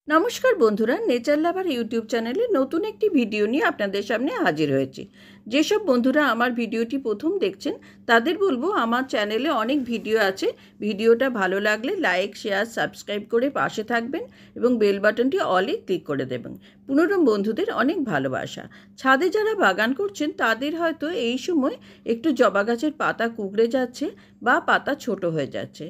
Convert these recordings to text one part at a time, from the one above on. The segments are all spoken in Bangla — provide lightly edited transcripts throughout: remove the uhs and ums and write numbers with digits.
নমস্কার বন্ধুরা, নেচার লাভার ইউটিউব চ্যানেলে নতুন একটি ভিডিও নিয়ে আপনাদের সামনে হাজির হয়েছি। যেসব বন্ধুরা আমার ভিডিওটি প্রথম দেখছেন তাদের বলবো, আমার চ্যানেলে অনেক ভিডিও আছে। ভিডিওটা ভালো লাগলে লাইক, শেয়ার, সাবস্ক্রাইব করে পাশে থাকবেন এবং বেল বাটনটি অলে ক্লিক করে দেবেন। পুনরম বন্ধুদের অনেক ভালোবাসা। ছাদে যারা বাগান করছেন তাদের হয়তো এই সময় একটু জবা গাছের পাতা কুঁকড়ে যাচ্ছে বা পাতা ছোট হয়ে যাচ্ছে।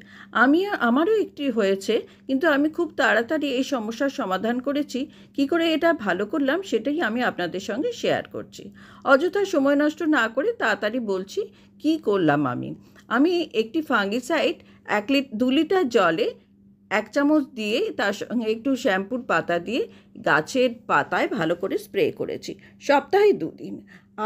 আমারও একটি হয়েছে, কিন্তু আমি খুব তাড়াতাড়ি এই সমস্যার সমাধান করেছি। কি করে এটা ভালো করলাম সেটাই আমি আপনাদের সঙ্গে শেয়ার করছি। অযথা সময় নষ্ট না করে তাড়াতাড়ি বলছি কি করলাম। আমি একটি ফাঙ্গিসাইড 2 লিটার জলে 1 চামচ দিয়ে তার সঙ্গে একটু শ্যাম্পুর পাতা দিয়ে গাছের পাতায় ভালো করে স্প্রে করেছি সপ্তাহে 2 দিন।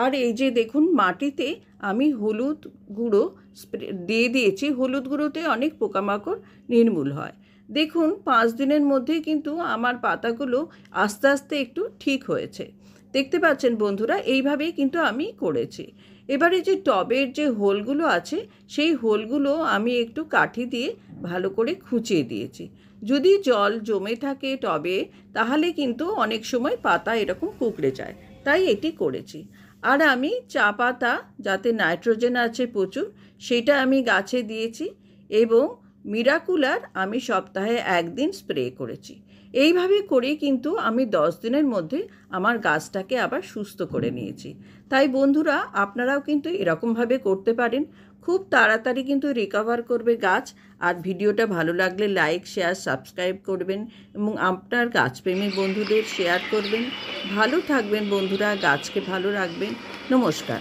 আর এই যে দেখুন, মাটিতে আমি হলুদ গুঁড়ো স্প্রে দিয়ে দিয়েছি। হলুদ গুঁড়োতে অনেক পোকামাকড় নির্মূল হয়। দেখুন, 5 দিনের মধ্যেই কিন্তু আমার পাতাগুলো আস্তে আস্তে একটু ঠিক হয়েছে। দেখতে পাচ্ছেন বন্ধুরা, এইভাবেই কিন্তু আমি করেছি। এবারে যে টবের যে হোলগুলো আছে সেই হোলগুলো আমি একটু কাঠি দিয়ে ভালো করে খুঁচিয়ে দিয়েছি। যদি জল জমে থাকে টবে তাহলে কিন্তু অনেক সময় পাতা এরকম কুঁকড়ে যায়, তাই এটি করেছি। আর আমি চা পাতা, যাতে নাইট্রোজেন আছে প্রচুর, সেটা আমি গাছে দিয়েছি এবং মিরাকুলার আমি সপ্তাহে 1 দিন স্প্রে করেছি। এইভাবে করে কিন্তু আমি 10 দিনের মধ্যে আমার গাছটাকে আবার সুস্থ করে নিয়েছি। তাই বন্ধুরা, আপনারাও কিন্তু এরকমভাবে করতে পারেন। খুব তাড়াতাড়ি কিন্তু রিকভার করবে গাছ। আর ভিডিওটা ভালো লাগলে লাইক, শেয়ার, সাবস্ক্রাইব করবেন এবং আপনার গাছপ্রেমী বন্ধুদের শেয়ার করবেন। ভালো থাকবেন বন্ধুরা, গাছকে ভালো রাখবেন। নমস্কার।